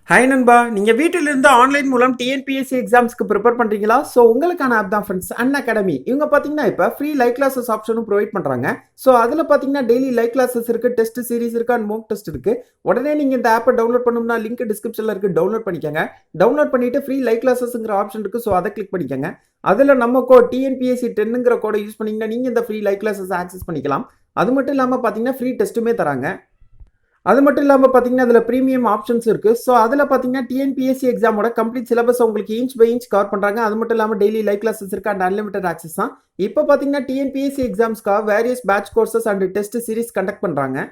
Hi நண்பா, நீங்கள் வீட்டிலிருந்து ஆன்லைன் மூலம் டிஎன்பிஎஸ்சி எக்ஸாம்ஸ்க்கு ப்ரிப்பேர் பண்ணுறீங்களா? ஸோ உங்களுக்கான ஆப் தான் ஃப்ரெண்ட்ஸ் அகாடமி. இவங்க பார்த்தீங்கன்னா இப்போ ஃப்ரீ லைவ் கிளாஸஸ் ஆப்ஷனும் ப்ரொவைட் பண்ணுறாங்க. ஸோ அதில் பார்த்தீங்கன்னா டெய்லி லைவ் கிளாஸஸ் இருக்குது, டெஸ்ட் சீரிஸ் இருக்குது அண்ட் மோக் டெஸ்ட் இருக்குது. உடனே நீங்கள் இந்த ஆப்பை டவுன்லோட் பண்ணணும்னா லிங்க் டிஸ்கிரிப்ஷனில் இருக்குது, டவுன்லோட் பண்ணிக்கோங்க. டவுன்லோட் பண்ணிட்டு ஃப்ரீ லைவ் கிளாஸஸ்ங்கிற ஆப்ஷன் இருக்குது, ஸோ அதை கிளிக் பண்ணிக்கோங்க. அதில் நம்ம டிஎன்பிஎஸ்சி 10ங்கிற கோடை யூஸ் பண்ணிங்கன்னா நீங்கள் இந்த ஃப்ரீ லைவ் கிளாஸஸ் ஆக்சஸ் பண்ணிக்கலாம். அது மட்டும் இல்லாமல் பார்த்தீங்கன்னா ஃப்ரீ டெஸ்ட்டுமே தராங்க. அது மட்டும் இல்லாமல் பார்த்தீங்கன்னா அதில் ப்ரீமியம் ஆப்ஷன்ஸ் இருக்குது. ஸோ அதில் பார்த்தீங்கன்னா டிஎன்பிஎஸ்சி எக்ஸாமோட கம்ப்ளீட் சிலபஸ் உங்களுக்கு இன்ச் பை இன்ச் கவர் பண்ணுறாங்க. அது மட்டும் இல்லாமல் டெய்லி லைவ் கிளாஸஸ் இருக்குது அண்ட் அன்லிமிட்டட் ஆக்சஸ் தான். இப்போ பார்த்தீங்கன்னா டிஎன்பிஎஸ்சி எக்ஸாம்ஸ்க்காக various batch courses and test series conduct பண்ணுறாங்க.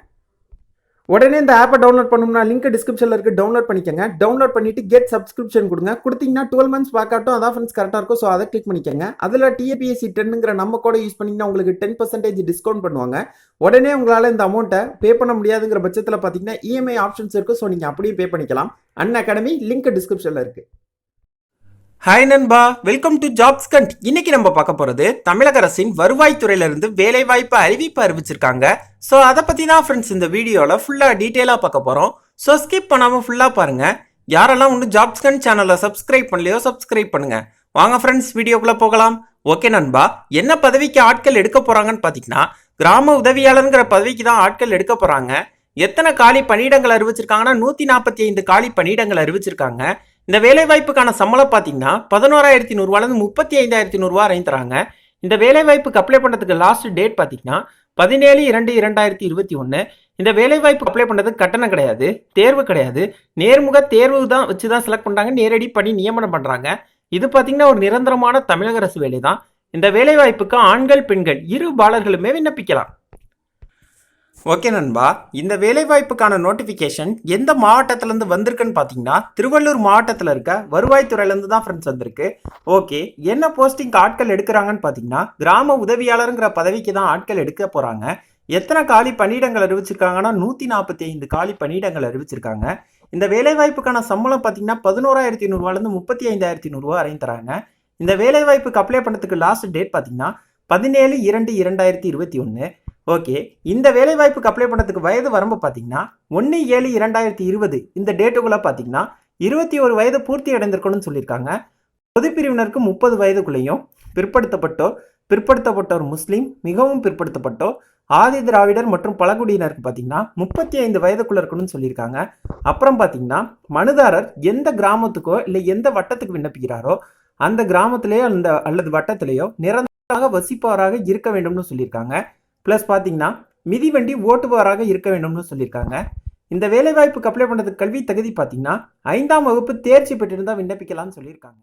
உடனே இந்த ஆப்பை டவுன்லோட் பண்ணணும்னா லிங்க் டிஸ்கிரிப்ஷனில் இருக்குது, டவுன்லோட் பண்ணிக்கோங்க. டவுன்லோட் பண்ணிட்டு கெட் சப்ஸ்கிரிப்ஷன் கொடுத்தீங்கன்னா 12 months பேக் ஆட்டும். அதான் ஃப்ரெண்ட்ஸ் கரெக்டாக இருக்கும். ஸோ அதை கிளிக் பண்ணிக்கோங்க. அதில் டிஎன்பிஎஸ்சி 10ங்கிற நம்ம கோடை யூஸ் பண்ணிங்கன்னா உங்களுக்கு 10% டிஸ்கவுண்ட் பண்ணுவாங்க. உடனே உங்களால் இந்த அமௌண்ட்டை பே பண்ண முடியாதுங்கிற பட்சத்தில் பார்த்தீங்கன்னா இஎம்ஐ ஆப்ஷன்ஸ் இருக்குது. ஸோ நீங்கள் அப்படியே பே பண்ணிக்கலாம். அகாடமி லிங்க் டிஸ்கிரிப்ஷனில் இருக்குது. ஹாய் நண்பா, வெல்கம் டு ஜாப்ஸ் கண்ட். இன்னைக்கு நம்ம பார்க்க போறது தமிழக அரசின் வருவாய்த்துறையிலிருந்து வேலைவாய்ப்பு அறிவிப்பு அறிவிச்சிருக்காங்க. ஸோ அதை பத்தி தான் ஃப்ரெண்ட்ஸ் இந்த வீடியோவில் ஃபுல்லாக டீட்டெயிலாக பார்க்க போகிறோம். ஸோ ஸ்கிப் பண்ணாமல் ஃபுல்லாக பாருங்க. யாரெல்லாம் இன்னும் ஜாப்ஸ் கண்ட் சேனலை சப்ஸ்கிரைப் பண்ணலையோ சப்ஸ்கிரைப் பண்ணுங்க. வாங்க ஃப்ரெண்ட்ஸ் வீடியோக்குள்ளே போகலாம். ஓகே நண்பா, என்ன பதவிக்கு ஆட்கள் எடுக்க போகிறாங்கன்னு பார்த்தீங்கன்னா கிராம உதவியாளருங்கிற பதவிக்கு தான் ஆட்கள் எடுக்க போகிறாங்க. எத்தனை காலி பணியிடங்கள் அறிவிச்சிருக்காங்கன்னா 145 காலி பணியிடங்கள் அறிவிச்சிருக்காங்க. இந்த வேலைவாய்ப்புக்கான சம்பளம் பார்த்தீங்கன்னா 11,100 35,100 வரையும் தராங்க. இந்த வேலைவாய்ப்புக்கு அப்ளை பண்ணுறதுக்கு லாஸ்ட் டேட் பார்த்தீங்கன்னா 17/2/2021. இந்த வேலைவாய்ப்பு அப்ளை பண்ணுறதுக்கு கட்டணம் கிடையாது, தேர்வு கிடையாது, நேர்முக தேர்வு தான் வச்சு தான் செலக்ட் பண்ணுறாங்க, நேரடி பணி நியமனம் பண்ணுறாங்க. இது பார்த்தீங்கன்னா ஒரு நிரந்தரமான தமிழக அரசு வேலை தான். இந்த வேலைவாய்ப்புக்கு ஆண்கள் பெண்கள் இரு பாலர்களுமே விண்ணப்பிக்கலாம். ஓகே நண்பா, இந்த வேலைவாய்ப்புக்கான நோட்டிஃபிகேஷன் எந்த மாவட்டத்திலேருந்து வந்திருக்குன்னு பார்த்தீங்கன்னா திருவள்ளூர் மாவட்டத்தில் இருக்க வருவாய்த்துறையிலேருந்து தான் ஃப்ரெண்ட்ஸ் வந்திருக்கு. ஓகே, என்ன போஸ்டிங் ஆட்கள் எடுக்கிறாங்கன்னு பார்த்தீங்கன்னா கிராம உதவியாளருங்கிற பதவிக்கு தான் ஆட்கள் எடுக்க போகிறாங்க. எத்தனை காலி பணியிடங்கள் அறிவிச்சிருக்காங்கன்னா 145 காலி பணியிடங்கள் அறிவிச்சிருக்காங்க. இந்த வேலைவாய்ப்புக்கான சம்பளம் பார்த்தீங்கன்னா 11,100 35,100 வரையும் தராங்க. இந்த வேலைவாய்ப்புக்கு அப்ளை பண்ணுறதுக்கு லாஸ்ட் டேட் பார்த்தீங்கன்னா 17/2/2021. ஓகே, இந்த வேலைவாய்ப்புக்கு அப்ளை பண்ணுறதுக்கு வயது வரம்பு பார்த்தீங்கன்னா 1/7/2020. இந்த டேட்டுக்குள்ளே பார்த்தீங்கன்னா 21 வயது பூர்த்தி அடைந்திருக்கணும்னு சொல்லியிருக்காங்க. பொதுப்பிரிவினருக்கு 30 வயதுக்குள்ளேயும், பிற்படுத்தப்பட்டோர் முஸ்லீம், மிகவும் பிற்படுத்தப்பட்டோர், ஆதி திராவிடர் மற்றும் பழங்குடியினருக்கு பார்த்தீங்கன்னா 35 வயதுக்குள்ள இருக்கணும்னு சொல்லியிருக்காங்க. அப்புறம் பார்த்தீங்கன்னா மனுதாரர் எந்த கிராமத்துக்கோ இல்லை எந்த வட்டத்துக்கு விண்ணப்பிக்கிறாரோ அந்த கிராமத்திலேயோ அல்லது வட்டத்திலேயோ நிரந்தரமாக வசிப்பவராக இருக்க வேண்டும்னு சொல்லியிருக்காங்க. ப்ளஸ் பார்த்தீங்கன்னா மிதிவண்டி ஓட்டுபவராக இருக்க வேண்டும்னு சொல்லியிருக்காங்க. இந்த வேலைவாய்ப்புக்கு அப்ளை பண்ணுறதுக்கு கல்வி தகுதி பார்த்தீங்கன்னா 5ஆம் வகுப்பு தேர்ச்சி பெற்றிருந்தால் விண்ணப்பிக்கலாம்னு சொல்லியிருக்காங்க.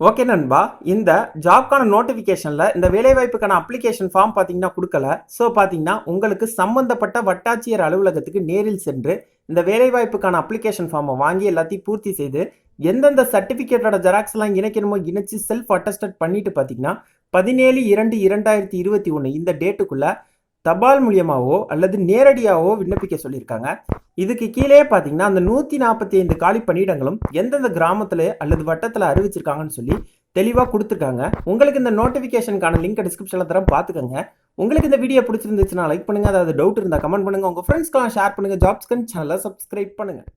ஓகே நண்பா, இந்த ஜாப்க்கான நோட்டிஃபிகேஷனில் இந்த வேலைவாய்ப்புக்கான அப்ளிகேஷன் ஃபார்ம் பார்த்தீங்கன்னா கொடுக்கல. ஸோ பார்த்தீங்கன்னா உங்களுக்கு சம்பந்தப்பட்ட வட்டாட்சியர் அலுவலகத்துக்கு நேரில் சென்று இந்த வேலைவாய்ப்புக்கான அப்ளிகேஷன் ஃபார்மை வாங்கி எல்லாத்தையும் பூர்த்தி செய்து எந்தெந்த சர்டிஃபிகேட்டோட ஜெராக்ஸ்லாம் இணைக்கணுமோ இணைச்சி செல்ஃப் அட்டஸ்டட் பண்ணிட்டு பார்த்தீங்கன்னா 17/2/2021 இந்த டேட்டுக்குள்ளே தபால் மூலியமாவோ அல்லது நேரடியாகவோ விண்ணப்பிக்க சொல்லியிருக்காங்க. இதுக்கு கீழே பார்த்தீங்கன்னா அந்த 145 காலி பணியிடங்களும் எந்தெந்த கிராமத்தில் அல்லது வட்டத்தில் அறிவிச்சிருக்காங்கன்னு சொல்லி தெளிவாக கொடுத்துருக்காங்க. உங்களுக்கு இந்த நோட்டிஃபிகேஷனுக்கான லிங்க் டிஸ்கிரிப்ஷனில் தரம் பார்த்துக்கோங்க. உங்களுக்கு இந்த வீடியோ பிடிச்சிருந்துச்சுன்னா லைக் பண்ணுங்கள், அதாவது டவுட் இருந்தால் கமெண்ட் பண்ணுங்கள், உங்கள் ஃப்ரெண்ட்ஸ்க்கெல்லாம் ஷேர் பண்ணுங்கள், ஜாப்ஸ் கண்ட் சேனலை சப்ஸ்கிரைப் பண்ணுங்கள்.